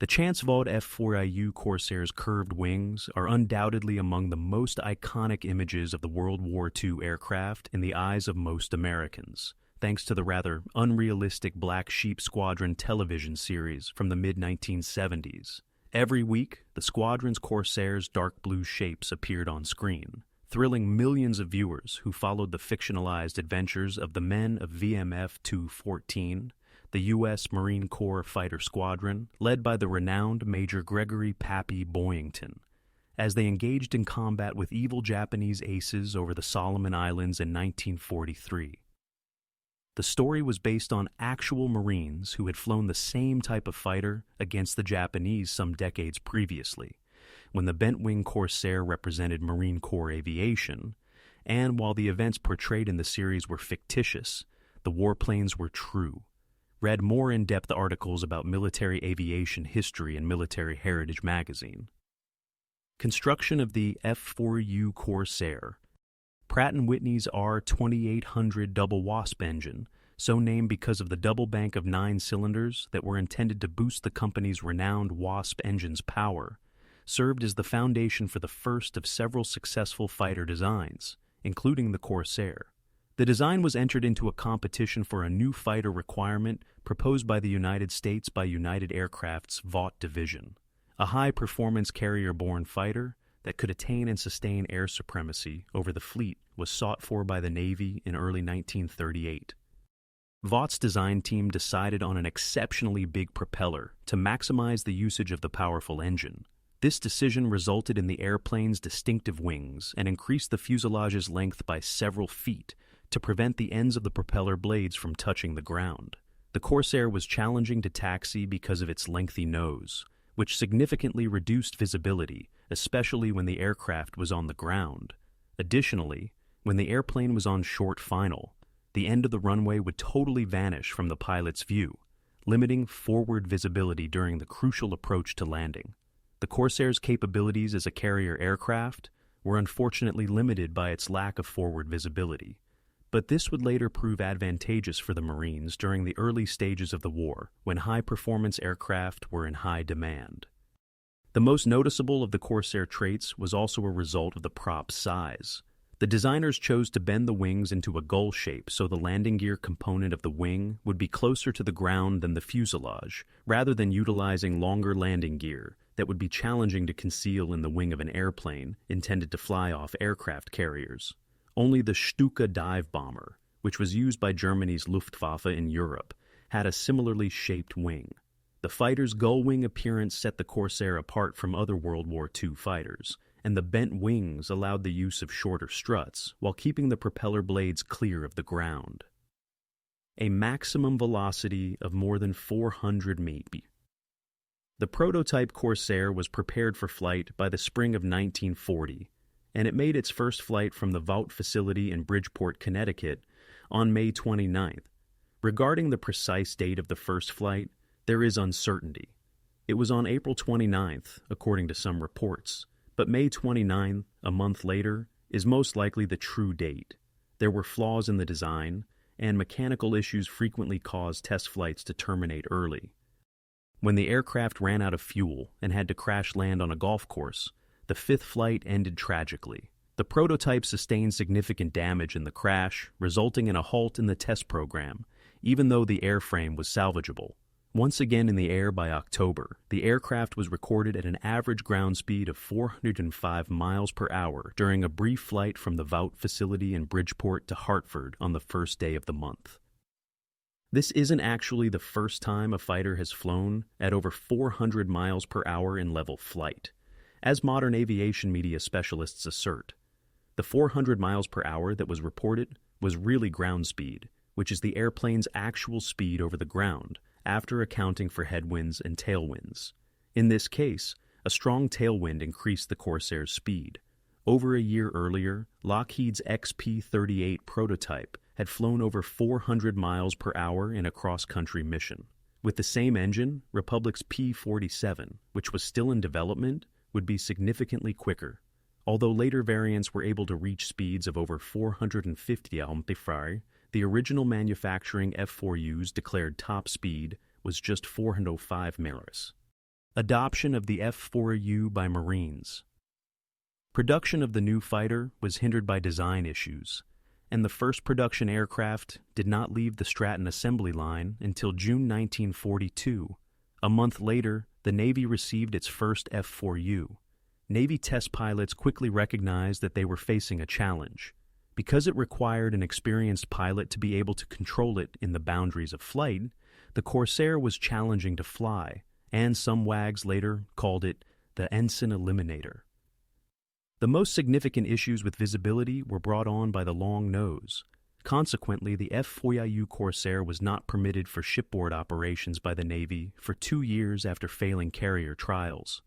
The Chance Vought F4U Corsair's curved wings are undoubtedly among the most iconic images of the World War II aircraft in the eyes of most Americans, thanks to the rather unrealistic Black Sheep Squadron television series from the mid-1970s. Every week, the squadron's Corsair's dark blue shapes appeared on screen, thrilling millions of viewers who followed the fictionalized adventures of the men of VMF 214, the U.S. Marine Corps Fighter Squadron, led by the renowned Major Gregory Pappy Boyington, as they engaged in combat with evil Japanese aces over the Solomon Islands in 1943. The story was based on actual Marines who had flown the same type of fighter against the Japanese some decades previously, when the bent-wing Corsair represented Marine Corps aviation, and while the events portrayed in the series were fictitious, the warplanes were true. Read more in-depth articles about military aviation history in Military Heritage magazine. Construction of the F4U Corsair. Pratt & Whitney's R2800 double WASP engine, so named because of the double bank of 9 cylinders that were intended to boost the company's renowned WASP engine's power, served as the foundation for the first of several successful fighter designs, including the Corsair. The design was entered into a competition for a new fighter requirement proposed by the United States by United Aircraft's Vought division, a high-performance carrier-borne fighter that could attain and sustain air supremacy over the fleet was sought for by the Navy in early 1938. Vaught's design team decided on an exceptionally big propeller to maximize the usage of the powerful engine. This decision resulted in the airplane's distinctive wings and increased the fuselage's length by several feet to prevent the ends of the propeller blades from touching the ground. The Corsair was challenging to taxi because of its lengthy nose, which significantly reduced visibility, especially when the aircraft was on the ground. Additionally, when the airplane was on short final, the end of the runway would totally vanish from the pilot's view, limiting forward visibility during the crucial approach to landing. The Corsair's capabilities as a carrier aircraft were unfortunately limited by its lack of forward visibility, but this would later prove advantageous for the Marines during the early stages of the war, when high-performance aircraft were in high demand. The most noticeable of the Corsair traits was also a result of the prop's size. The designers chose to bend the wings into a gull shape so the landing gear component of the wing would be closer to the ground than the fuselage, rather than utilizing longer landing gear that would be challenging to conceal in the wing of an airplane intended to fly off aircraft carriers. Only the Stuka dive bomber, which was used by Germany's Luftwaffe in Europe, had a similarly shaped wing. The fighter's gull-wing appearance set the Corsair apart from other World War II fighters, and the bent wings allowed the use of shorter struts while keeping the propeller blades clear of the ground. A maximum velocity of more than 400 mph. The prototype Corsair was prepared for flight by the spring of 1940, and it made its first flight from the Vought facility in Bridgeport, Connecticut, on May 29th. Regarding the precise date of the first flight, there is uncertainty. It was on April 29th, according to some reports, but May 29th, a month later, is most likely the true date. There were flaws in the design, and mechanical issues frequently caused test flights to terminate early. When the aircraft ran out of fuel and had to crash land on a golf course, the fifth flight ended tragically. The prototype sustained significant damage in the crash, resulting in a halt in the test program, even though the airframe was salvageable. Once again in the air by October, the aircraft was recorded at an average ground speed of 405 miles per hour during a brief flight from the Vought facility in Bridgeport to Hartford on the first day of the month. This isn't actually the first time a fighter has flown at over 400 miles per hour in level flight, as modern aviation media specialists assert. The 400 miles per hour that was reported was really ground speed, which is the airplane's actual speed over the ground, after accounting for headwinds and tailwinds. In this case, a strong tailwind increased the Corsair's speed. Over a year earlier, Lockheed's XP-38 prototype had flown over 400 miles per hour in a cross-country mission. With the same engine, Republic's P-47, which was still in development, would be significantly quicker, although later variants were able to reach speeds of over 450 mph. The original manufacturing F4U's declared top speed was just 405 mph. Adoption of the F4U by Marines. Production of the new fighter was hindered by design issues, and the first production aircraft did not leave the Stratton assembly line until June 1942. A month later, the Navy received its first F4U. Navy test pilots quickly recognized that they were facing a challenge. Because it required an experienced pilot to be able to control it in the boundaries of flight, the Corsair was challenging to fly, and some wags later called it the Ensign Eliminator. The most significant issues with visibility were brought on by the long nose. Consequently, the F4U Corsair was not permitted for shipboard operations by the Navy for 2 years after failing carrier trials.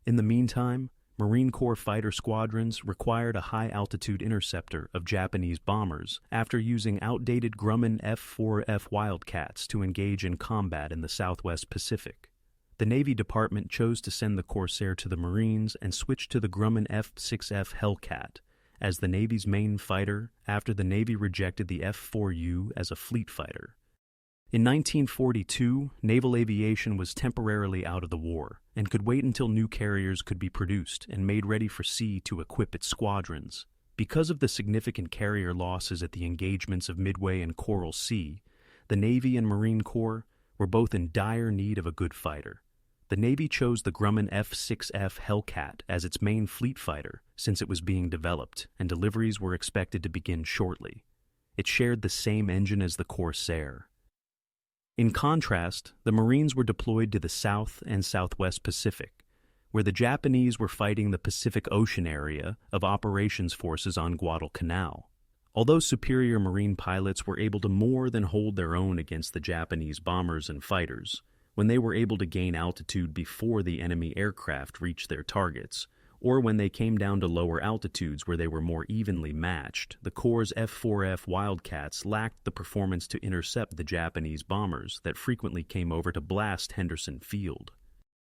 In the meantime, Marine Corps fighter squadrons required a high-altitude interceptor of Japanese bombers after using outdated Grumman F4F Wildcats to engage in combat in the Southwest Pacific. The Navy Department chose to send the Corsair to the Marines and switched to the Grumman F6F Hellcat as the Navy's main fighter after the Navy rejected the F4U as a fleet fighter. In 1942, naval aviation was temporarily out of the war and could wait until new carriers could be produced and made ready for sea to equip its squadrons. Because of the significant carrier losses at the engagements of Midway and Coral Sea, the Navy and Marine Corps were both in dire need of a good fighter. The Navy chose the Grumman F6F Hellcat as its main fleet fighter since it was being developed and deliveries were expected to begin shortly. It shared the same engine as the Corsair. In contrast, the Marines were deployed to the South and Southwest Pacific, where the Japanese were fighting the Pacific Ocean area of operations forces on Guadalcanal. Although superior Marine pilots were able to more than hold their own against the Japanese bombers and fighters, when they were able to gain altitude before the enemy aircraft reached their targets, or when they came down to lower altitudes where they were more evenly matched, the Corps' F4F Wildcats lacked the performance to intercept the Japanese bombers that frequently came over to blast Henderson Field.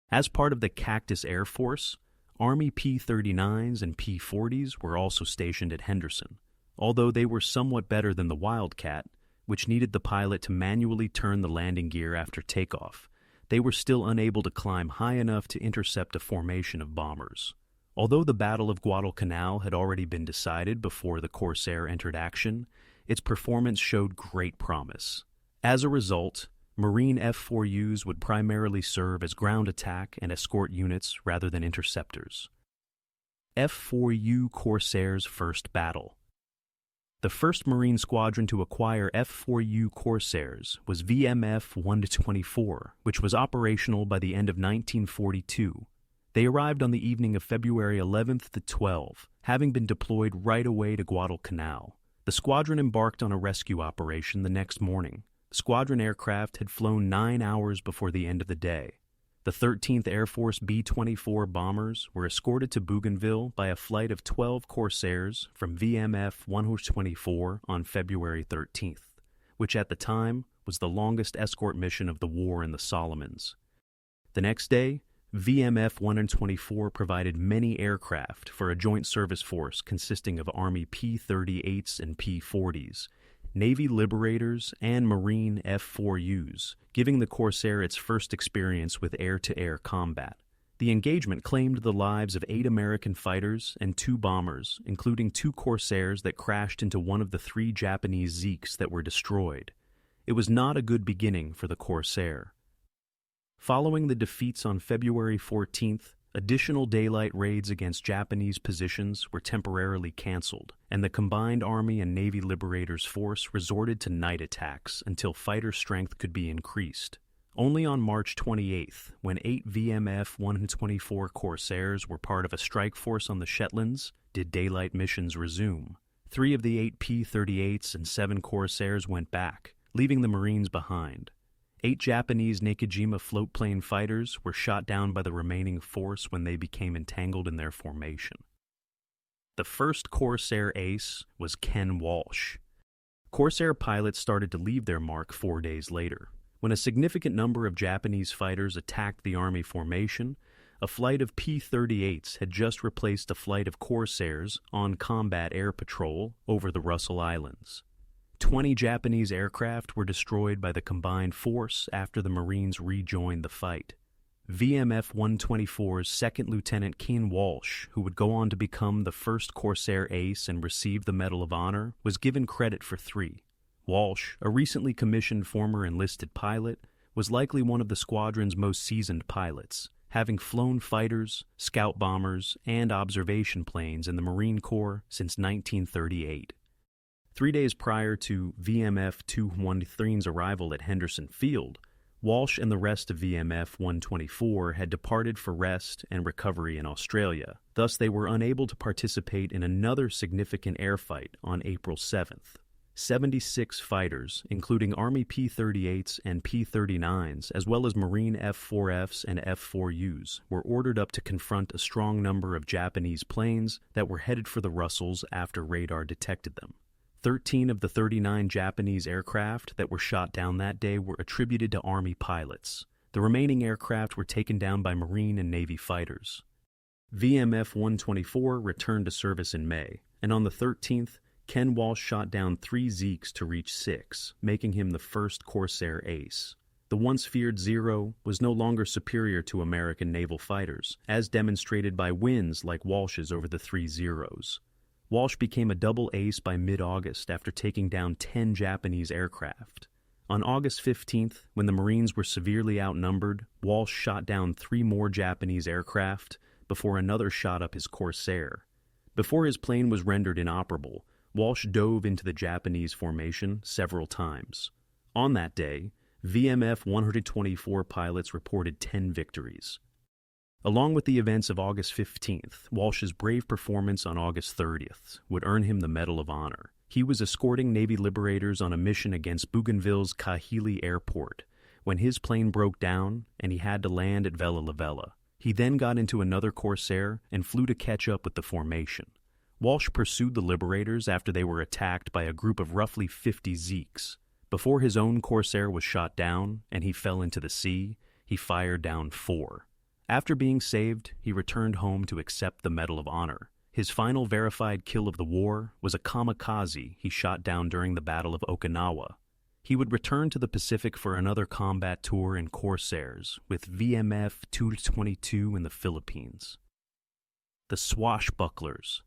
As part of the Cactus Air Force, Army P-39s and P-40s were also stationed at Henderson, although they were somewhat better than the Wildcat, which needed the pilot to manually turn the landing gear after takeoff. They were still unable to climb high enough to intercept a formation of bombers. Although the Battle of Guadalcanal had already been decided before the Corsair entered action, its performance showed great promise. As a result, Marine F4Us would primarily serve as ground attack and escort units rather than interceptors. F4U Corsair's first battle. The first Marine squadron to acquire F4U Corsairs was VMF 1-24, which was operational by the end of 1942. They arrived on the evening of February 11th to 12, having been deployed right away to Guadalcanal. The squadron embarked on a rescue operation the next morning. The squadron aircraft had flown 9 hours before the end of the day. The 13th Air Force B-24 bombers were escorted to Bougainville by a flight of 12 Corsairs from VMF 1-24 on February 13th, which at the time was the longest escort mission of the war in the Solomons. The next day, VMF 1-24 provided many aircraft for a joint service force consisting of Army P-38s and P-40s, Navy Liberators, and Marine F4Us, giving the Corsair its first experience with air-to-air combat. The engagement claimed the lives of 8 American fighters and 2 bombers, including 2 Corsairs that crashed into one of the 3 Japanese Zeeks that were destroyed. It was not a good beginning for the Corsair. Following the defeats on February 14th, additional daylight raids against Japanese positions were temporarily canceled, and the combined Army and Navy Liberators force resorted to night attacks until fighter strength could be increased. Only on March 28th, when 8 VMF 1-24 Corsairs were part of a strike force on the Shetlands, did daylight missions resume. 3 of the 8 P-38s and 7 Corsairs went back, leaving the Marines behind. 8 Japanese Okinawa floatplane fighters were shot down by the remaining force when they became entangled in their formation. The first Corsair ace was Ken Walsh. Corsair pilots started to leave their mark 4 days later. When a significant number of Japanese fighters attacked the Army formation, a flight of P-38s had just replaced a flight of Corsairs on combat air patrol over the Russell Islands. 20 Japanese aircraft were destroyed by the combined force after the Marines rejoined the fight. VMF-124's second lieutenant Ken Walsh, who would go on to become the first Corsair ace and receive the Medal of Honor, was given credit for 3. Walsh, a recently commissioned former enlisted pilot, was likely one of the squadron's most seasoned pilots, having flown fighters, scout bombers, and observation planes in the Marine Corps since 1938. 3 days prior to VMF-213's arrival at Henderson Field, Walsh and the rest of VMF-124 had departed for rest and recovery in Australia. Thus, they were unable to participate in another significant air fight on April 7th. 76 fighters, including Army P-38s and P-39s, as well as Marine F-4Fs and F-4Us, were ordered up to confront a strong number of Japanese planes that were headed for the Russells after radar detected them. 13 of the 39 Japanese aircraft that were shot down that day were attributed to Army pilots. The remaining aircraft were taken down by Marine and Navy fighters. VMF-124 returned to service in May, and on the 13th, Ken Walsh shot down 3 Zeeks to reach 6, making him the first Corsair ace. The once feared Zero was no longer superior to American naval fighters, as demonstrated by wins like Walsh's over the 3 Zeros. Walsh became a double ace by mid-August after taking down 10 Japanese aircraft. On August 15th, when the Marines were severely outnumbered, Walsh shot down 3 more Japanese aircraft before another shot up his Corsair. Before his plane was rendered inoperable, Walsh dove into the Japanese formation several times. On that day, VMF-124 pilots reported 10 victories. Along with the events of August 15th, Walsh's brave performance on August 30th would earn him the Medal of Honor. He was escorting Navy liberators on a mission against Bougainville's Kahili Airport when his plane broke down and he had to land at Vella La Vella. He then got into another Corsair and flew to catch up with the formation. Walsh pursued the liberators after they were attacked by a group of roughly 50 Zeeks. Before his own Corsair was shot down and he fell into the sea, he fired down 4. After being saved, he returned home to accept the Medal of Honor. His final verified kill of the war was a kamikaze he shot down during the Battle of Okinawa. He would return to the Pacific for another combat tour in Corsairs with VMF-222 in the Philippines. The Swashbucklers.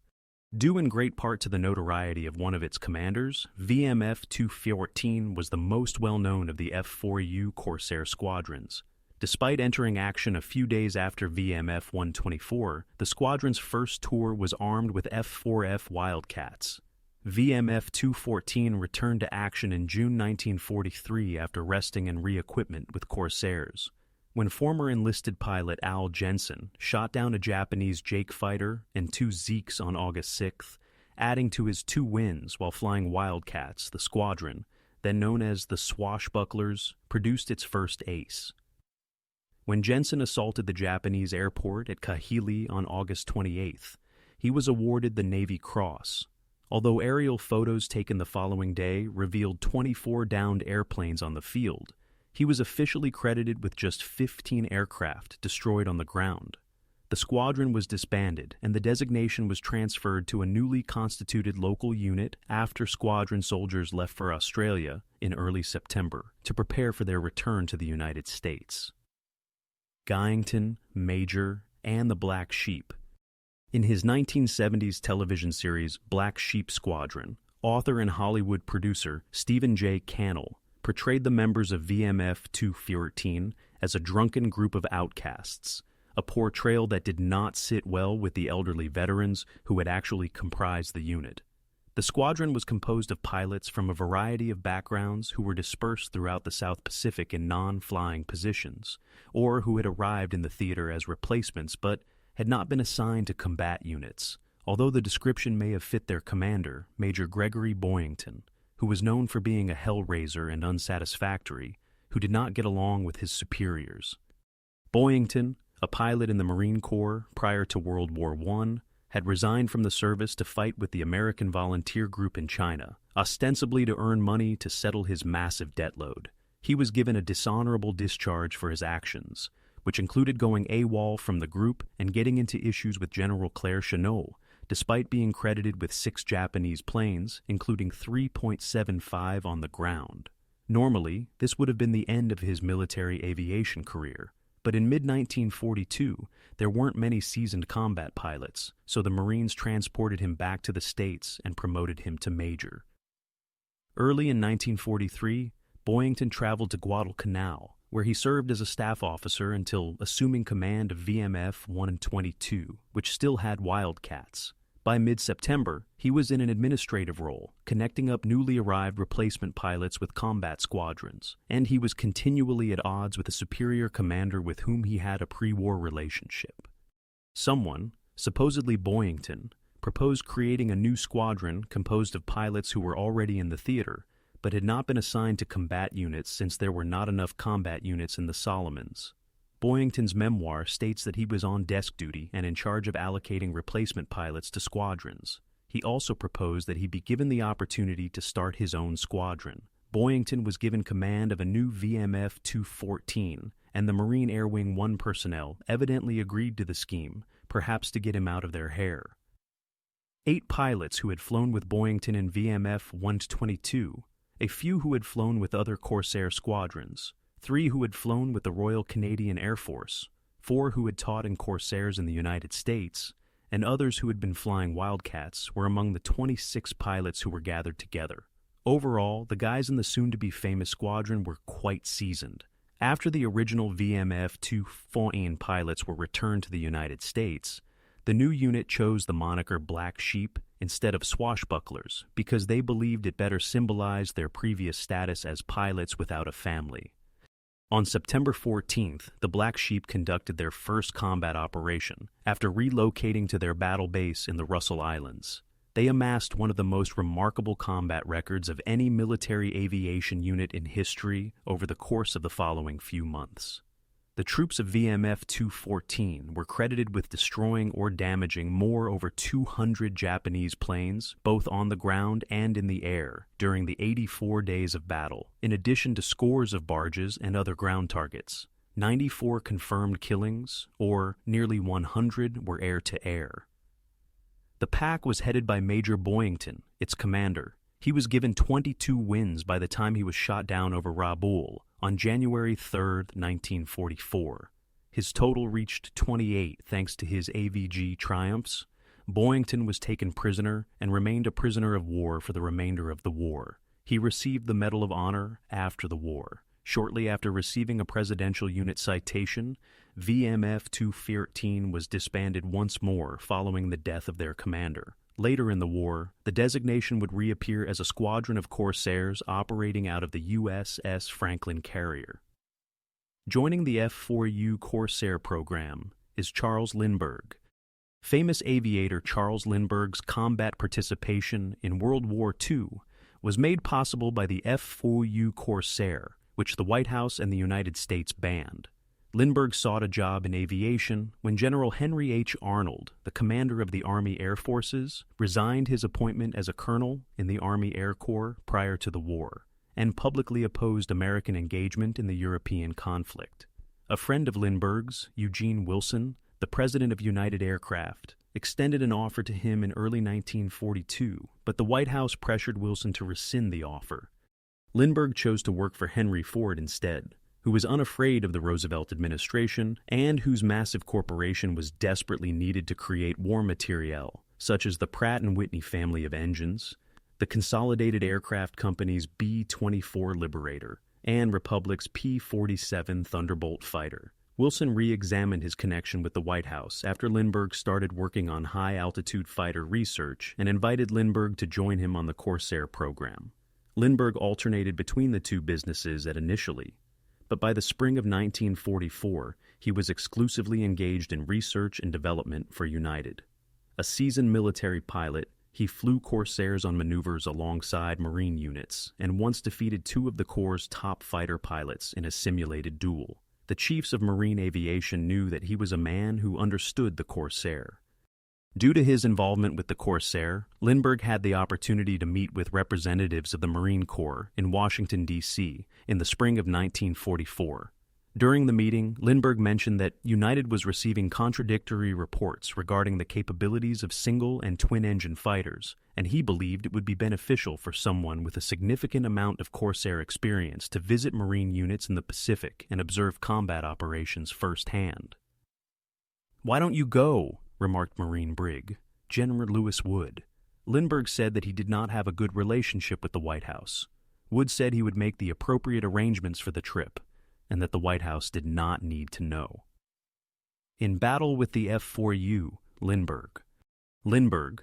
Due in great part to the notoriety of one of its commanders, VMF-214 was the most well-known of the F4U Corsair squadrons. Despite entering action a few days after VMF-124, the squadron's first tour was armed with F-4F Wildcats. VMF-214 returned to action in June 1943 after resting and re-equipment with Corsairs. When former enlisted pilot Al Jensen shot down a Japanese Jake fighter and 2 Zeeks on August 6th, adding to his 2 wins while flying Wildcats, the squadron, then known as the Swashbucklers, produced its first ace. When Jensen assaulted the Japanese airport at Kahili on August 28th, he was awarded the Navy Cross. Although aerial photos taken the following day revealed 24 downed airplanes on the field, he was officially credited with just 15 aircraft destroyed on the ground. The squadron was disbanded, and the designation was transferred to a newly constituted local unit after squadron soldiers left for Australia in early September to prepare for their return to the United States. Boyington, Major, and the Black Sheep. In his 1970s television series Black Sheep Squadron, author and Hollywood producer Stephen J. Cannell portrayed the members of VMF-214 as a drunken group of outcasts, a portrayal that did not sit well with the elderly veterans who had actually comprised the unit. The squadron was composed of pilots from a variety of backgrounds who were dispersed throughout the South Pacific in non-flying positions, or who had arrived in the theater as replacements but had not been assigned to combat units, although the description may have fit their commander, Major Gregory Boyington, who was known for being a hellraiser and unsatisfactory, who did not get along with his superiors. Boyington, a pilot in the Marine Corps prior to World War I, had resigned from the service to fight with the American Volunteer Group in China, ostensibly to earn money to settle his massive debt load. He was given a dishonorable discharge for his actions, which included going AWOL from the group and getting into issues with General Claire Chennault, despite being credited with 6 Japanese planes, including 3.75 on the ground. Normally, this would have been the end of his military aviation career, But in mid-1942, there weren't many seasoned combat pilots, so the Marines transported him back to the States and promoted him to major. Early in 1943, Boyington traveled to Guadalcanal, where he served as a staff officer until assuming command of VMF 122, which still had Wildcats. By mid-September, he was in an administrative role, connecting up newly arrived replacement pilots with combat squadrons, and he was continually at odds with a superior commander with whom he had a pre-war relationship. Someone, supposedly Boyington, proposed creating a new squadron composed of pilots who were already in the theater, but had not been assigned to combat units since there were not enough combat units in the Solomons. Boyington's memoir states that he was on desk duty and in charge of allocating replacement pilots to squadrons. He also proposed that he be given the opportunity to start his own squadron. Boyington was given command of a new VMF 214, and the Marine Air Wing 1 personnel evidently agreed to the scheme, perhaps to get him out of their hair. 8 pilots who had flown with Boyington in VMF 122, a few who had flown with other Corsair squadrons, 3 who had flown with the Royal Canadian Air Force, 4 who had taught in Corsairs in the United States, and others who had been flying Wildcats were among the 26 pilots who were gathered together. Overall, the guys in the soon-to-be famous squadron were quite seasoned. After the original VMF 214 pilots were returned to the United States, the new unit chose the moniker Black Sheep instead of swashbucklers because they believed it better symbolized their previous status as pilots without a family. On September 14th, the Black Sheep conducted their first combat operation after relocating to their battle base in the Russell Islands. They amassed one of the most remarkable combat records of any military aviation unit in history over the course of the following few months. The troops of VMF 214 were credited with destroying or damaging over 200 Japanese planes, both on the ground and in the air, during the 84 days of battle, in addition to scores of barges and other ground targets. 94 confirmed killings, or nearly 100 were air-to-air. The pack was headed by Major Boyington, its commander. He was given 22 wins by the time he was shot down over Rabaul on January 3, 1944. His total reached 28 thanks to his AVG triumphs. Boyington was taken prisoner and remained a prisoner of war for the remainder of the war. He received the Medal of Honor after the war. Shortly after receiving a Presidential Unit citation, VMF 214 was disbanded once more following the death of their commander. Later in the war, the designation would reappear as a squadron of Corsairs operating out of the USS Franklin carrier. Joining the F4U Corsair program is Charles Lindbergh. Famous aviator Charles Lindbergh's combat participation in World War II was made possible by the F4U Corsair, which the White House and the United States banned. Lindbergh sought a job in aviation when General Henry H. Arnold, the commander of the Army Air Forces, resigned his appointment as a colonel in the Army Air Corps prior to the war, and publicly opposed American engagement in the European conflict. A friend of Lindbergh's, Eugene Wilson, the president of United Aircraft, extended an offer to him in early 1942, but the White House pressured Wilson to rescind the offer. Lindbergh chose to work for Henry Ford instead, who was unafraid of the Roosevelt administration and whose massive corporation was desperately needed to create war materiel, such as the Pratt & Whitney family of engines, the Consolidated Aircraft Company's B-24 Liberator, and Republic's P-47 Thunderbolt fighter. Wilson re-examined his connection with the White House after Lindbergh started working on high-altitude fighter research and invited Lindbergh to join him on the Corsair program. Lindbergh alternated between the two businesses initially, but by the spring of 1944, he was exclusively engaged in research and development for United. A seasoned military pilot, he flew Corsairs on maneuvers alongside Marine units and once defeated 2 of the Corps' top fighter pilots in a simulated duel. The chiefs of Marine aviation knew that he was a man who understood the Corsair. Due to his involvement with the Corsair, Lindbergh had the opportunity to meet with representatives of the Marine Corps in Washington, D.C. in the spring of 1944. During the meeting, Lindbergh mentioned that United was receiving contradictory reports regarding the capabilities of single and twin-engine fighters, and he believed it would be beneficial for someone with a significant amount of Corsair experience to visit Marine units in the Pacific and observe combat operations firsthand. "Why don't you go?" remarked Marine Brig General Lewis Wood. Lindbergh said that he did not have a good relationship with the White House. Wood said he would make the appropriate arrangements for the trip, and that the White House did not need to know. In battle with the F4U, Lindbergh,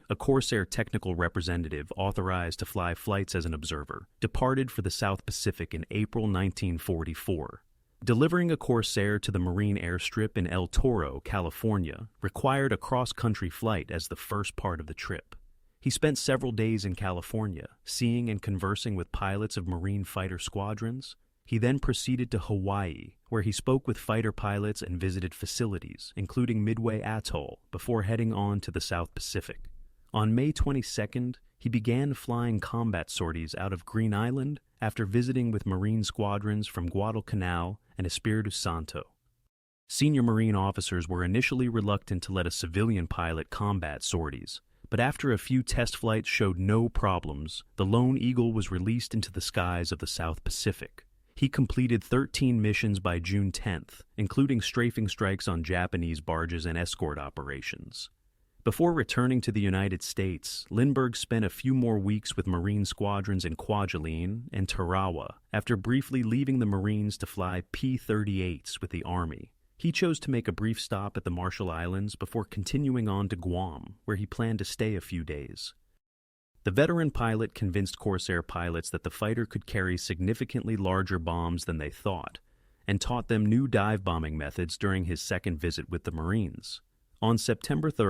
a Corsair technical representative authorized to fly flights as an observer, departed for the South Pacific in April 1944. Delivering a Corsair to the Marine airstrip in El Toro, California, required a cross-country flight as the first part of the trip. He spent several days in California, seeing and conversing with pilots of Marine fighter squadrons. He then proceeded to Hawaii, where he spoke with fighter pilots and visited facilities, including Midway Atoll, before heading on to the South Pacific. On May 22nd, he began flying combat sorties out of Green Island after visiting with Marine squadrons from Guadalcanal and Espiritu Santo. Senior Marine officers were initially reluctant to let a civilian pilot combat sorties, but after a few test flights showed no problems, the Lone Eagle was released into the skies of the South Pacific. He completed 13 missions by June 10th, including strafing strikes on Japanese barges and escort operations. Before returning to the United States, Lindbergh spent a few more weeks with Marine squadrons in Kwajalein and Tarawa after briefly leaving the Marines to fly P-38s with the Army. He chose to make a brief stop at the Marshall Islands before continuing on to Guam, where he planned to stay a few days. The veteran pilot convinced Corsair pilots that the fighter could carry significantly larger bombs than they thought, and taught them new dive-bombing methods during his second visit with the Marines. On September 3,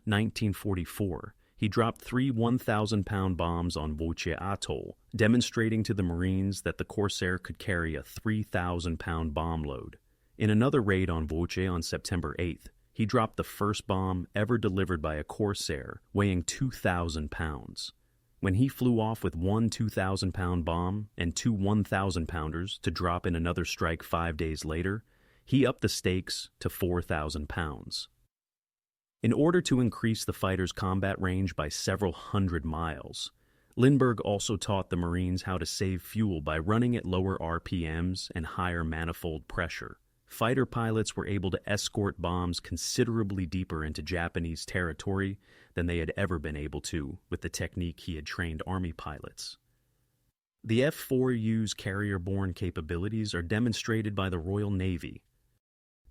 1944, he dropped 3 1,000-pound bombs on Vought Atoll, demonstrating to the Marines that the Corsair could carry a 3,000-pound bomb load. In another raid on Vought on September 8th, he dropped the first bomb ever delivered by a Corsair, weighing 2,000 pounds. When he flew off with one 2,000-pound bomb and 2 1,000-pounders to drop in another strike 5 days later, he upped the stakes to 4,000 pounds. In order to increase the fighter's combat range by several hundred miles, Lindbergh also taught the Marines how to save fuel by running at lower RPMs and higher manifold pressure. Fighter pilots were able to escort bombs considerably deeper into Japanese territory than they had ever been able to with the technique he had trained Army pilots. The F-4U's carrier-borne capabilities are demonstrated by the Royal Navy.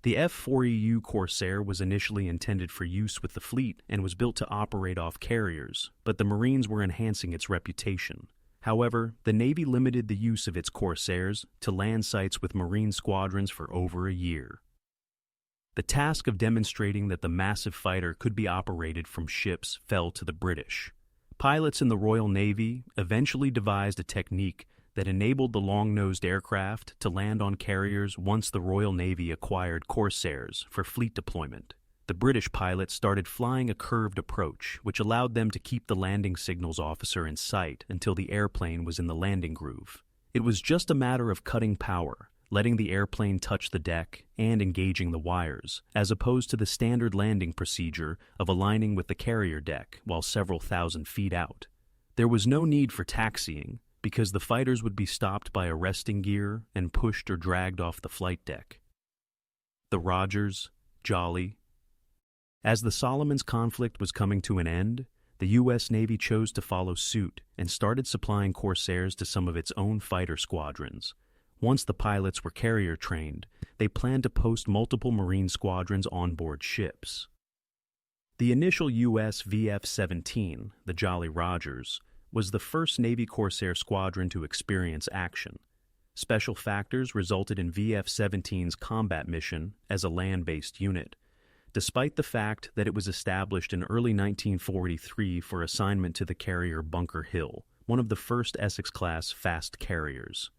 The F4U Corsair was initially intended for use with the fleet and was built to operate off carriers, but the Marines were enhancing its reputation. However, the Navy limited the use of its Corsairs to land sites with Marine squadrons for over a year. The task of demonstrating that the massive fighter could be operated from ships fell to the British. Pilots in the Royal Navy eventually devised a technique that enabled the long-nosed aircraft to land on carriers once the Royal Navy acquired Corsairs for fleet deployment. The British pilots started flying a curved approach, which allowed them to keep the landing signals officer in sight until the airplane was in the landing groove. It was just a matter of cutting power, letting the airplane touch the deck, and engaging the wires, as opposed to the standard landing procedure of aligning with the carrier deck while several thousand feet out. There was no need for taxiing, because the fighters would be stopped by arresting gear and pushed or dragged off the flight deck. The Rogers, Jolly. As the Solomons conflict was coming to an end, the U.S. Navy chose to follow suit and started supplying Corsairs to some of its own fighter squadrons. Once the pilots were carrier trained, they planned to post multiple Marine squadrons on board ships. The initial U.S. VF-17, the Jolly Rogers, was the first Navy Corsair squadron to experience action. Special factors resulted in VF-17's combat mission as a land-based unit, despite the fact that it was established in early 1943 for assignment to the carrier Bunker Hill, one of the first Essex-class fast carriers.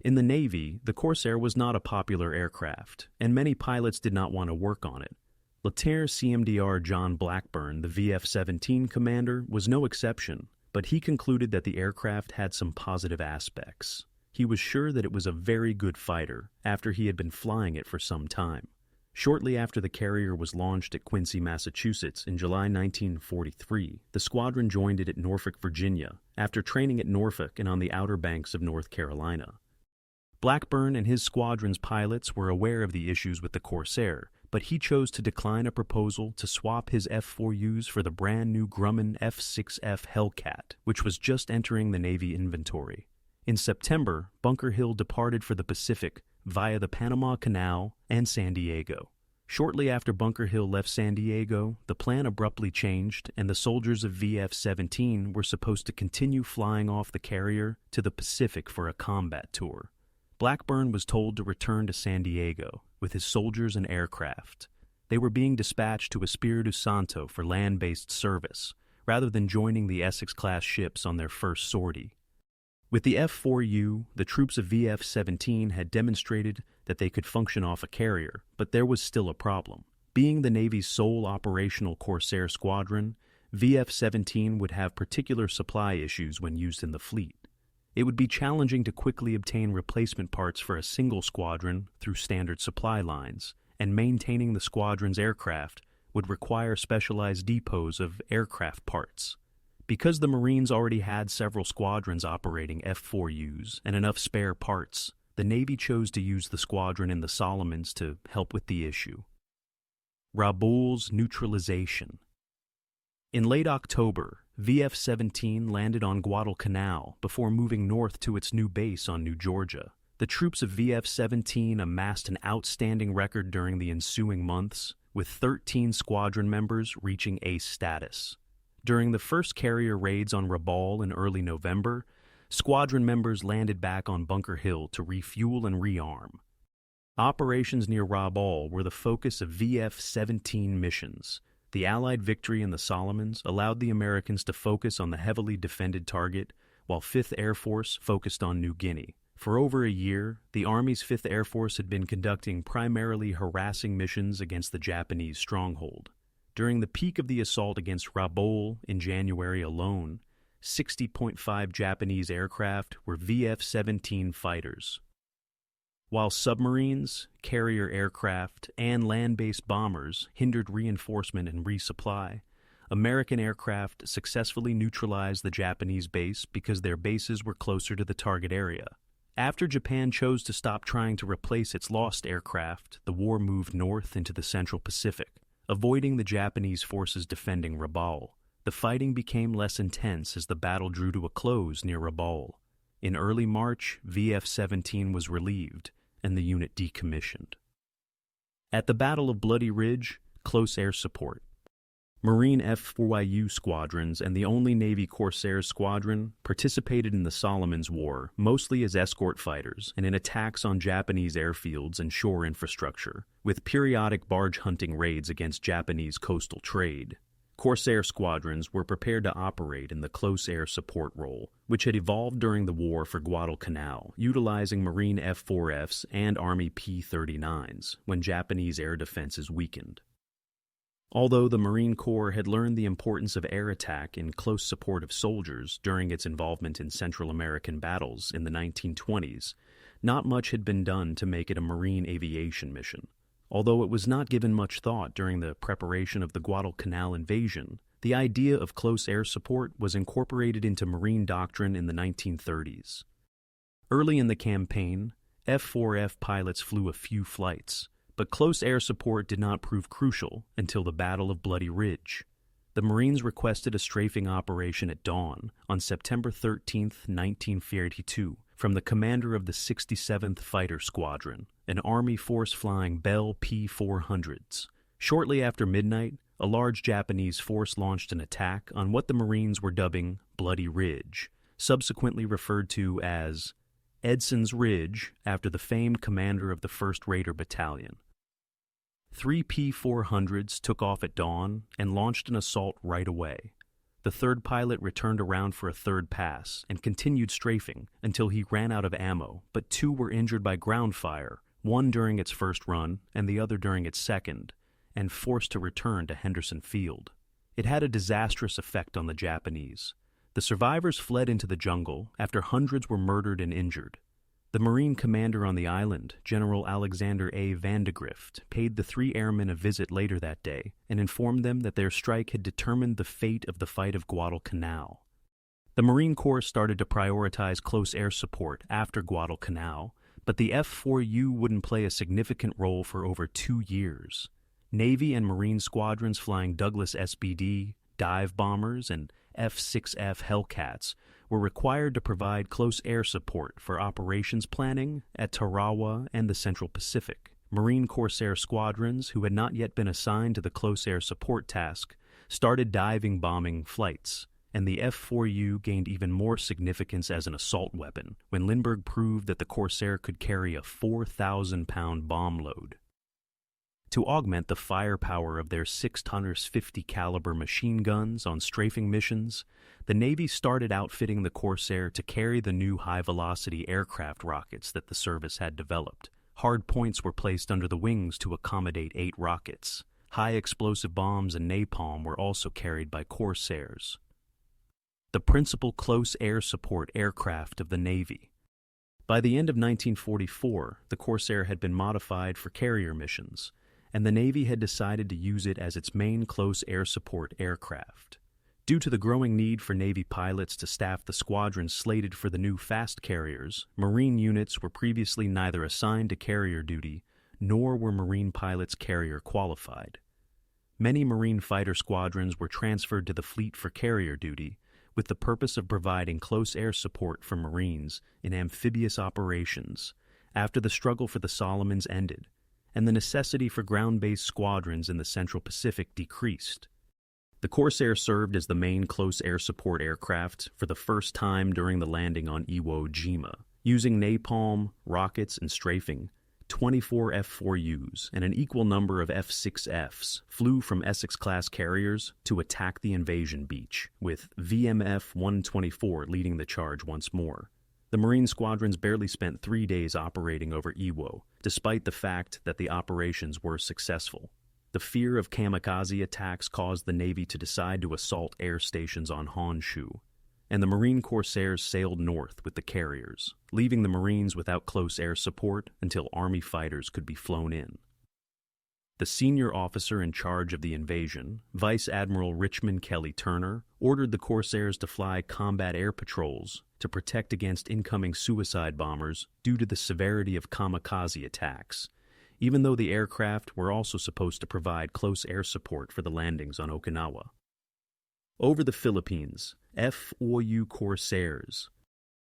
In the Navy, the Corsair was not a popular aircraft, and many pilots did not want to work on it. Lieutenant CMDR John Blackburn, the VF-17 commander, was no exception, but he concluded that the aircraft had some positive aspects. he was sure that it was a very good fighter after he had been flying it for some time. Shortly after the carrier was launched at Quincy, Massachusetts in July 1943, the squadron joined it at Norfolk, Virginia, after training at Norfolk and on the Outer Banks of North Carolina. Blackburn and his squadron's pilots were aware of the issues with the Corsair, but he chose to decline a proposal to swap his F4Us for the brand new Grumman F6F Hellcat, which was just entering the Navy inventory. In September, Bunker Hill departed for the Pacific via the Panama Canal and San Diego. Shortly after Bunker Hill left San Diego, the plan abruptly changed, and the soldiers of VF-17 were supposed to continue flying off the carrier to the Pacific for a combat tour. Blackburn was told to return to San Diego with his soldiers and aircraft. They were being dispatched to Espiritu Santo for land-based service, rather than joining the Essex-class ships on their first sortie. With the F4U, the troops of VF-17 had demonstrated that they could function off a carrier, but there was still a problem. Being the Navy's sole operational Corsair squadron, VF-17 would have particular supply issues when used in the fleet. It would be challenging to quickly obtain replacement parts for a single squadron through standard supply lines, and maintaining the squadron's aircraft would require specialized depots of aircraft parts. Because the Marines already had several squadrons operating F4Us and enough spare parts, the Navy chose to use the squadron in the Solomons to help with the issue. Rabaul's neutralization. In late October, VF-17 landed on Guadalcanal before moving north to its new base on New Georgia. The troops of VF-17 amassed an outstanding record during the ensuing months, with 13 squadron members reaching ace status. During the first carrier raids on Rabaul in early November, squadron members landed back on Bunker Hill to refuel and rearm. Operations near Rabaul were the focus of VF-17 missions. The Allied victory in the Solomons allowed the Americans to focus on the heavily defended target, while 5th Air Force focused on New Guinea. For over a year, the Army's 5th Air Force had been conducting primarily harassing missions against the Japanese stronghold. During the peak of the assault against Rabaul in January alone, 60.5 Japanese aircraft were VF-17 fighters. While submarines, carrier aircraft, and land-based bombers hindered reinforcement and resupply, American aircraft successfully neutralized the Japanese base because their bases were closer to the target area. After Japan chose to stop trying to replace its lost aircraft, the war moved north into the Central Pacific, avoiding the Japanese forces defending Rabaul. The fighting became less intense as the battle drew to a close near Rabaul. In early March, VF-17 was relieved, and the unit decommissioned. At the Battle of Bloody Ridge, close air support. Marine F4U squadrons and the only Navy Corsair squadron participated in the Solomons War mostly as escort fighters and in attacks on Japanese airfields and shore infrastructure, with periodic barge hunting raids against Japanese coastal trade. Corsair squadrons were prepared to operate in the close air support role, which had evolved during the war for Guadalcanal, utilizing Marine F4Fs and Army P-39s when Japanese air defenses weakened. Although the Marine Corps had learned the importance of air attack in close support of soldiers during its involvement in Central American battles in the 1920s, not much had been done to make it a marine aviation mission. Although it was not given much thought during the preparation of the Guadalcanal invasion, the idea of close air support was incorporated into Marine doctrine in the 1930s. Early in the campaign, F4F pilots flew a few flights, but close air support did not prove crucial until the Battle of Bloody Ridge. The Marines requested a strafing operation at dawn on September 13, 1942, from the commander of the 67th Fighter Squadron, an Army force flying Bell P-400s. Shortly after midnight, a large Japanese force launched an attack on what the Marines were dubbing Bloody Ridge, subsequently referred to as Edson's Ridge after the famed commander of the 1st Raider Battalion. 3 P-400s took off at dawn and launched an assault right away. The third pilot returned around for a third pass and continued strafing until he ran out of ammo, but 2 were injured by ground fire, one during its first run and the other during its second, and forced to return to Henderson Field. It had a disastrous effect on the Japanese. The survivors fled into the jungle after hundreds were murdered and injured. The Marine commander on the island, General Alexander A. Vandegrift, paid the 3 airmen a visit later that day and informed them that their strike had determined the fate of the fight of Guadalcanal. The Marine Corps started to prioritize close air support after Guadalcanal, but the F4U wouldn't play a significant role for over 2 years. Navy and Marine squadrons flying Douglas SBD, dive bombers, and F-6F Hellcats were required to provide close air support for operations planning at Tarawa and the Central Pacific. Marine Corsair squadrons, who had not yet been assigned to the close air support task, started diving bombing flights, and the F-4U gained even more significance as an assault weapon when Lindbergh proved that the Corsair could carry a 4,000-pound bomb load. To augment the firepower of their 650 caliber machine guns on strafing missions, the Navy started outfitting the Corsair to carry the new high-velocity aircraft rockets that the service had developed. Hard points were placed under the wings to accommodate 8 rockets. High-explosive bombs and napalm were also carried by Corsairs. The principal close air support aircraft of the Navy. By the end of 1944, the Corsair had been modified for carrier missions, and the Navy had decided to use it as its main close air support aircraft. Due to the growing need for Navy pilots to staff the squadrons slated for the new fast carriers, Marine units were previously neither assigned to carrier duty nor were Marine pilots carrier qualified. Many Marine fighter squadrons were transferred to the fleet for carrier duty, with the purpose of providing close air support for Marines in amphibious operations after the struggle for the Solomons ended, and the necessity for ground-based squadrons in the Central Pacific decreased. The Corsair served as the main close air support aircraft for the first time during the landing on Iwo Jima. Using napalm, rockets, and strafing, 24 F4Us and an equal number of F6Fs flew from Essex-class carriers to attack the invasion beach, with VMF-124 leading the charge once more. The Marine squadrons barely spent 3 days operating over Iwo, despite the fact that the operations were successful. The fear of kamikaze attacks caused the Navy to decide to assault air stations on Honshu, and the Marine Corsairs sailed north with the carriers, leaving the Marines without close air support until Army fighters could be flown in. The senior officer in charge of the invasion, Vice Admiral Richmond Kelly Turner, ordered the Corsairs to fly combat air patrols to protect against incoming suicide bombers due to the severity of kamikaze attacks, even though the aircraft were also supposed to provide close air support for the landings on Okinawa. Over the Philippines, F4U Corsairs,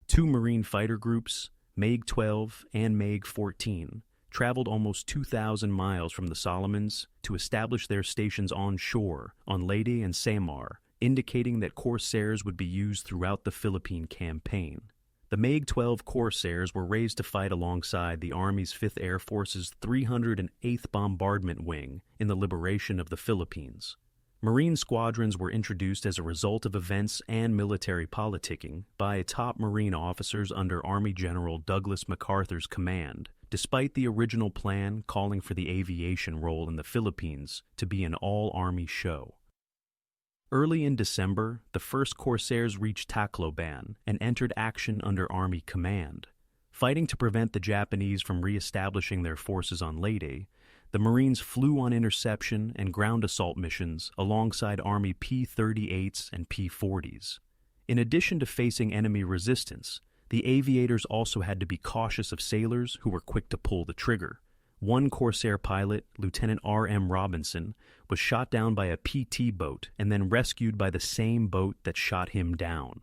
2 Marine fighter groups, MiG-12 and MiG-14, traveled almost 2,000 miles from the Solomons to establish their stations on shore on Leyte and Samar, indicating that Corsairs would be used throughout the Philippine campaign. The MiG-12 Corsairs were raised to fight alongside the Army's 5th Air Force's 308th Bombardment Wing in the liberation of the Philippines. Marine squadrons were introduced as a result of events and military politicking by top Marine officers under Army General Douglas MacArthur's command, despite the original plan calling for the aviation role in the Philippines to be an all-Army show. Early in December, the first Corsairs reached Tacloban and entered action under Army command. Fighting to prevent the Japanese from re-establishing their forces on Leyte, the Marines flew on interception and ground assault missions alongside Army P-38s and P-40s. In addition to facing enemy resistance, the aviators also had to be cautious of sailors who were quick to pull the trigger. One Corsair pilot, Lieutenant R.M. Robinson, was shot down by a PT boat and then rescued by the same boat that shot him down.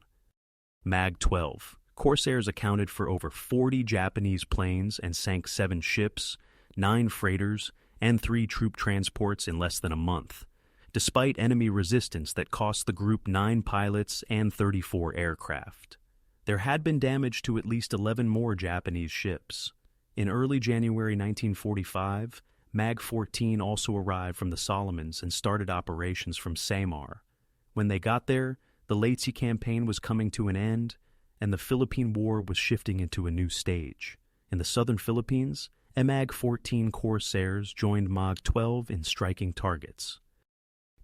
MiG-12. Corsairs accounted for over 40 Japanese planes and sank 7 ships, 9 freighters, and 3 troop transports in less than a month, despite enemy resistance that cost the group 9 pilots and 34 aircraft. There had been damage to at least 11 more Japanese ships. In early January 1945, MiG-14 also arrived from the Solomons and started operations from Samar. When they got there, the Leyte campaign was coming to an end, and the Philippine War was shifting into a new stage. In the southern Philippines, MiG-14 Corsairs joined MiG-12 in striking targets.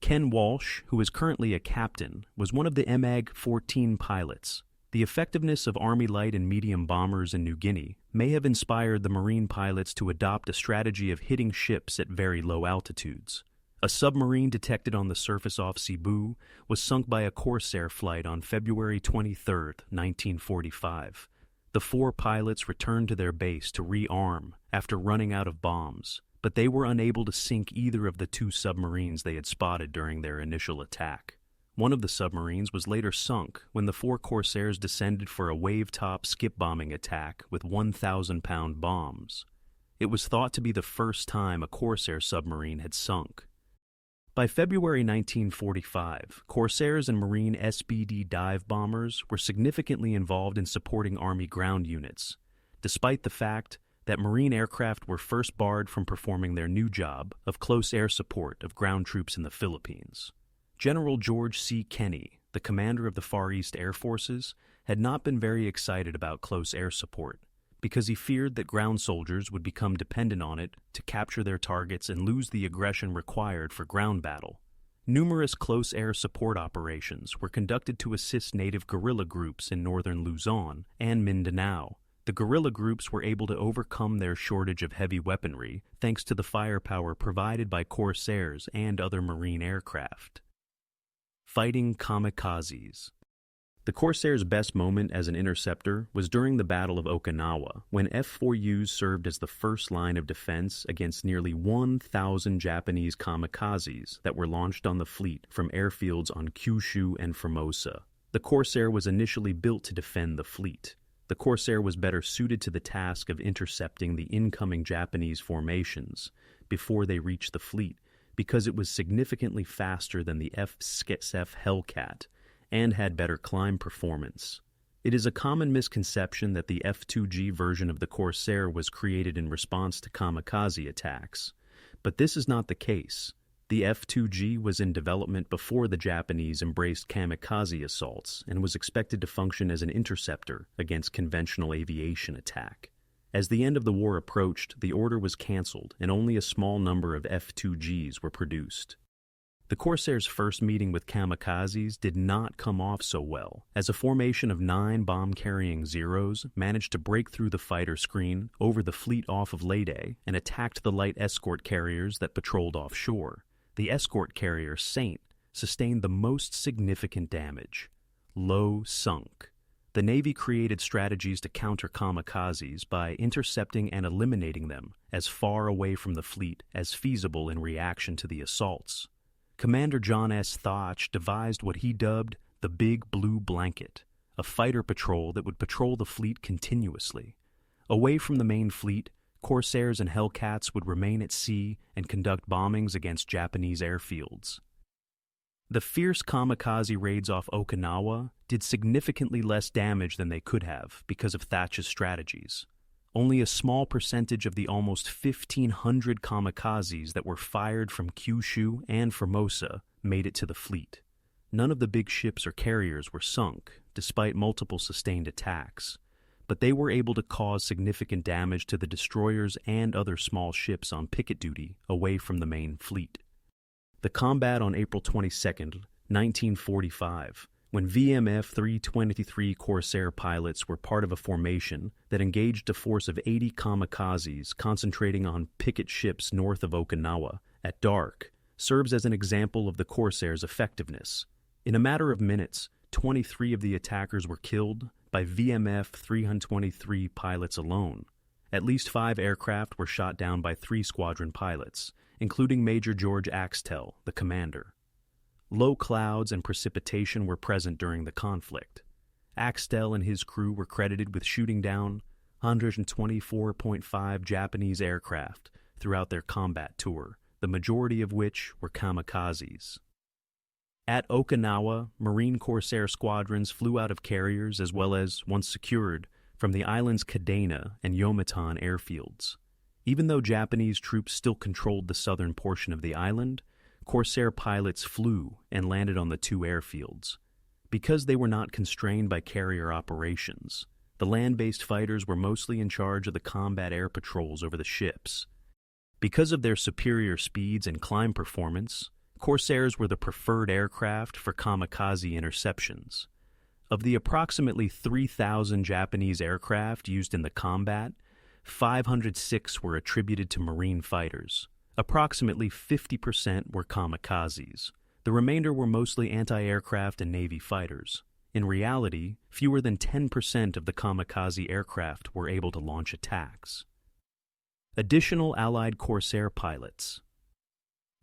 Ken Walsh, who is currently a captain, was one of the MiG-14 pilots. The effectiveness of Army light and medium bombers in New Guinea may have inspired the Marine pilots to adopt a strategy of hitting ships at very low altitudes. A submarine detected on the surface off Cebu was sunk by a Corsair flight on February 23, 1945. The 4 pilots returned to their base to rearm after running out of bombs, but they were unable to sink either of the 2 submarines they had spotted during their initial attack. One of the submarines was later sunk when the 4 Corsairs descended for a wave-top skip-bombing attack with 1,000-pound bombs. It was thought to be the first time a Corsair submarine had sunk. By February 1945, Corsairs and Marine SBD dive bombers were significantly involved in supporting Army ground units, despite the fact that Marine aircraft were first barred from performing their new job of close air support of ground troops in the Philippines. General George C. Kenney, the commander of the Far East Air Forces, had not been very excited about close air support because he feared that ground soldiers would become dependent on it to capture their targets and lose the aggression required for ground battle. Numerous close air support operations were conducted to assist native guerrilla groups in northern Luzon and Mindanao. The guerrilla groups were able to overcome their shortage of heavy weaponry thanks to the firepower provided by Corsairs and other Marine aircraft. Fighting kamikazes. The Corsair's best moment as an interceptor was during the Battle of Okinawa, when F4Us served as the first line of defense against nearly 1,000 Japanese kamikazes that were launched on the fleet from airfields on Kyushu and Formosa. The Corsair was initially built to defend the fleet. The Corsair was better suited to the task of intercepting the incoming Japanese formations before they reached the fleet, because it was significantly faster than the F-SCF Hellcat and had better climb performance. It is a common misconception that the F-2G version of the Corsair was created in response to kamikaze attacks, but this is not the case. The F-2G was in development before the Japanese embraced kamikaze assaults and was expected to function as an interceptor against conventional aviation attack. As the end of the war approached, the order was canceled and only a small number of F-2Gs were produced. The Corsair's first meeting with kamikazes did not come off so well, as a formation of 9 bomb-carrying Zeros managed to break through the fighter screen over the fleet off of Leyte and attacked the light escort carriers that patrolled offshore. The escort carrier Saint sustained the most significant damage. Low sunk. The Navy created strategies to counter kamikazes by intercepting and eliminating them as far away from the fleet as feasible in reaction to the assaults. Commander John S. Thach devised what he dubbed the Big Blue Blanket, a fighter patrol that would patrol the fleet continuously. Away from the main fleet, Corsairs and Hellcats would remain at sea and conduct bombings against Japanese airfields. The fierce kamikaze raids off Okinawa did significantly less damage than they could have because of Thach's strategies. Only a small percentage of the almost 1,500 kamikazes that were fired from Kyushu and Formosa made it to the fleet. None of the big ships or carriers were sunk, despite multiple sustained attacks, but they were able to cause significant damage to the destroyers and other small ships on picket duty away from the main fleet. The combat on April 22, 1945, when VMF 323 Corsair pilots were part of a formation that engaged a force of 80 kamikazes concentrating on picket ships north of Okinawa at dark, serves as an example of the Corsair's effectiveness. In a matter of minutes, 23 of the attackers were killed by VMF 323 pilots alone. At least 5 aircraft were shot down by 3 squadron pilots, including Major George Axtell, the commander. Low clouds and precipitation were present during the conflict. Axtell and his crew were credited with shooting down 124.5 Japanese aircraft throughout their combat tour, the majority of which were kamikazes. At Okinawa, Marine Corsair squadrons flew out of carriers as well as, once secured, from the island's Kadena and Yomitan airfields. Even though Japanese troops still controlled the southern portion of the island, Corsair pilots flew and landed on the 2 airfields. Because they were not constrained by carrier operations, the land-based fighters were mostly in charge of the combat air patrols over the ships. Because of their superior speeds and climb performance, Corsairs were the preferred aircraft for kamikaze interceptions. Of the approximately 3,000 Japanese aircraft used in the combat, 506 were attributed to marine fighters. Approximately 50% were kamikazes. The remainder were mostly anti-aircraft and Navy fighters. In reality, fewer than 10% of the kamikaze aircraft were able to launch attacks. Additional Allied Corsair pilots.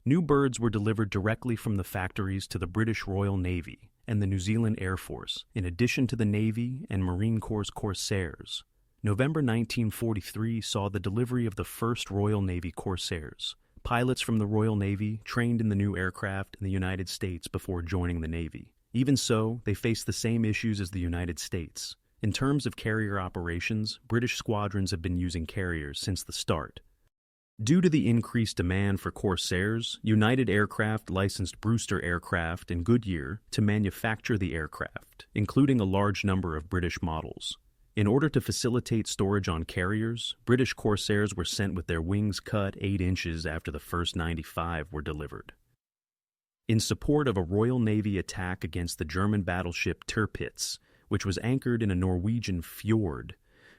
New birds were delivered directly from the factories to the British Royal Navy and the New Zealand Air Force, in addition to the Navy and Marine Corps Corsairs. November 1943 saw the delivery of the first Royal Navy Corsairs. Pilots from the Royal Navy trained in the new aircraft in the United States before joining the Navy. Even so, they faced the same issues as the United States. In terms of carrier operations, British squadrons have been using carriers since the start. Due to the increased demand for Corsairs, United Aircraft licensed Brewster Aircraft and Goodyear to manufacture the aircraft, including a large number of British models. In order to facilitate storage on carriers, British Corsairs were sent with their wings cut 8 inches after the first 95 were delivered. In support of a Royal Navy attack against the German battleship Tirpitz, which was anchored in a Norwegian fjord,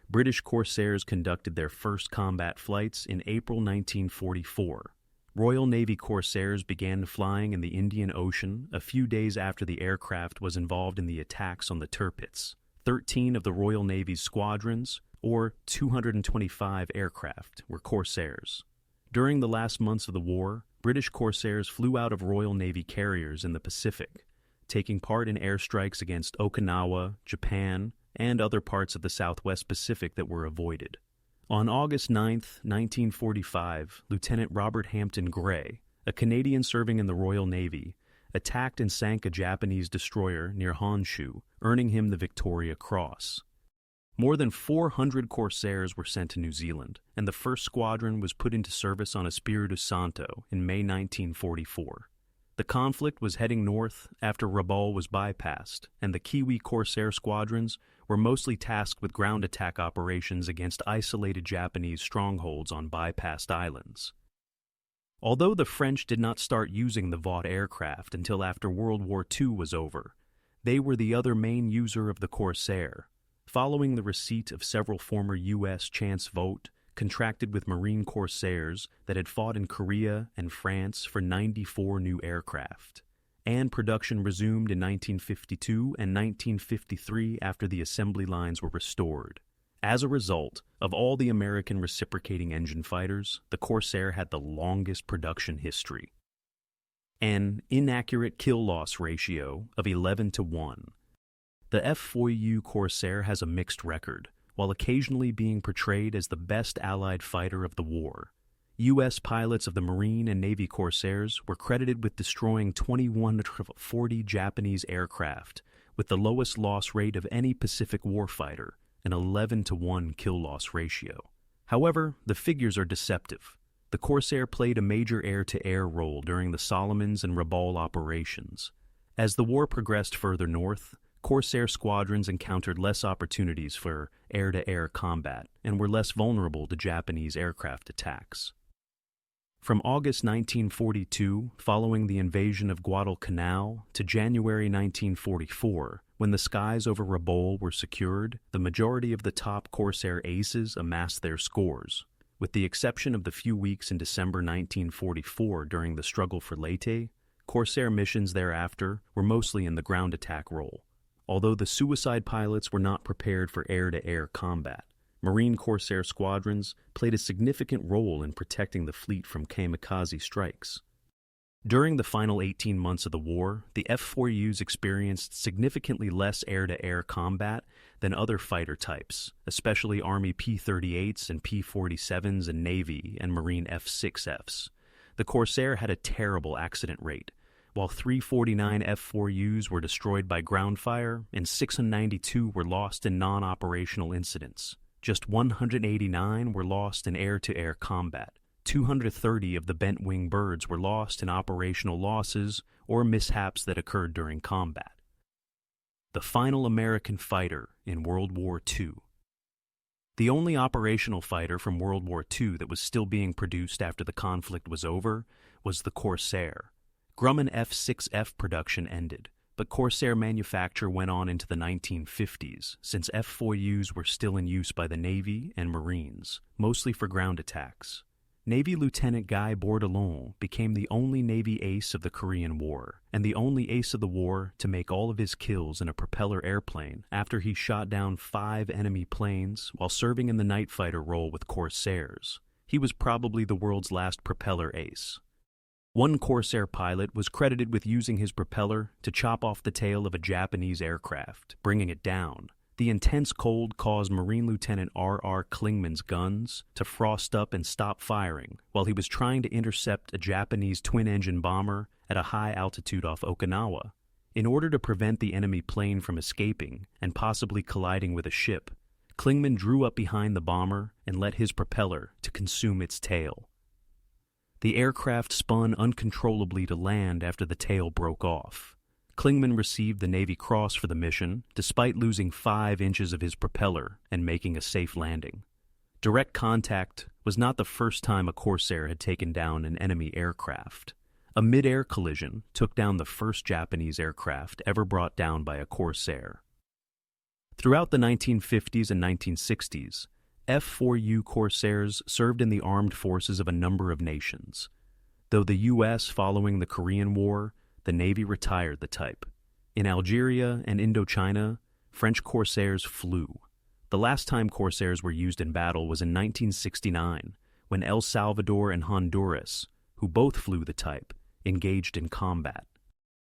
British Corsairs conducted their first combat flights in April 1944. Royal Navy Corsairs began flying in the Indian Ocean a few days after the aircraft was involved in the attacks on the Tirpitz. 13 of the Royal Navy's squadrons, or 225 aircraft, were Corsairs. During the last months of the war, British Corsairs flew out of Royal Navy carriers in the Pacific, taking part in airstrikes against Okinawa, Japan, and other parts of the Southwest Pacific that were avoided. On August 9, 1945, Lieutenant Robert Hampton Gray, a Canadian serving in the Royal Navy, attacked and sank a Japanese destroyer near Honshu, earning him the Victoria Cross. More than 400 Corsairs were sent to New Zealand, and the first squadron was put into service on Espiritu Santo in May 1944. The conflict was heading north after Rabaul was bypassed, and the Kiwi Corsair squadrons were mostly tasked with ground attack operations against isolated Japanese strongholds on bypassed islands. Although the French did not start using the Vought aircraft until after World War II was over, they were the other main user of the Corsair. Following the receipt of several former U.S. Chance Vought contracted with Marine Corsairs that had fought in Korea and France for 94 new aircraft, and production resumed in 1952 and 1953 after the assembly lines were restored. As a result, of all the American reciprocating engine fighters, the Corsair had the longest production history. An inaccurate kill-loss ratio of 11-1. The F4U Corsair has a mixed record, while occasionally being portrayed as the best Allied fighter of the war. U.S. pilots of the Marine and Navy Corsairs were credited with destroying 2140 Japanese aircraft, with the lowest loss rate of any Pacific warfighter, an 11-1 kill-loss ratio. However, the figures are deceptive. The Corsair played a major air-to-air role during the Solomons and Rabaul operations. As the war progressed further north, Corsair squadrons encountered less opportunities for air-to-air combat and were less vulnerable to Japanese aircraft attacks. From August 1942, following the invasion of Guadalcanal, to January 1944, when the skies over Rabaul were secured, the majority of the top Corsair aces amassed their scores. With the exception of the few weeks in December 1944 during the struggle for Leyte, Corsair missions thereafter were mostly in the ground attack role. Although the suicide pilots were not prepared for air-to-air combat, Marine Corsair squadrons played a significant role in protecting the fleet from kamikaze strikes. During the final 18 months of the war, the F4Us experienced significantly less air-to-air combat than other fighter types, especially Army P-38s and P-47s and Navy and Marine F-6Fs. The Corsair had a terrible accident rate. While 349 F4Us were destroyed by ground fire and 692 were lost in non-operational incidents, just 189 were lost in air-to-air combat. 230 of the bent-wing birds were lost in operational losses or mishaps that occurred during combat. The final American fighter in World War II. The only operational fighter from World War II that was still being produced after the conflict was over was the Corsair. Grumman F-6F production ended, but Corsair manufacture went on into the 1950s, since F4Us were still in use by the Navy and Marines, mostly for ground attacks. Navy Lieutenant Guy Bourdillon became the only Navy ace of the Korean War, and the only ace of the war to make all of his kills in a propeller airplane after he shot down 5 enemy planes while serving in the night fighter role with Corsairs. He was probably the world's last propeller ace. One Corsair pilot was credited with using his propeller to chop off the tail of a Japanese aircraft, bringing it down. The intense cold caused Marine Lieutenant R.R. Klingman's guns to frost up and stop firing while he was trying to intercept a Japanese twin-engine bomber at a high altitude off Okinawa. In order to prevent the enemy plane from escaping and possibly colliding with a ship, Klingman drew up behind the bomber and let his propeller to consume its tail. The aircraft spun uncontrollably to land after the tail broke off. Klingman received the Navy Cross for the mission, despite losing 5 inches of his propeller and making a safe landing. Direct contact was not the first time a Corsair had taken down an enemy aircraft. A mid-air collision took down the first Japanese aircraft ever brought down by a Corsair. Throughout the 1950s and 1960s, F4U Corsairs served in the armed forces of a number of nations. Though the U.S., following the Korean War, the Navy retired the type. In Algeria and Indochina, French Corsairs flew. The last time Corsairs were used in battle was in 1969, when El Salvador and Honduras, who both flew the type, engaged in combat.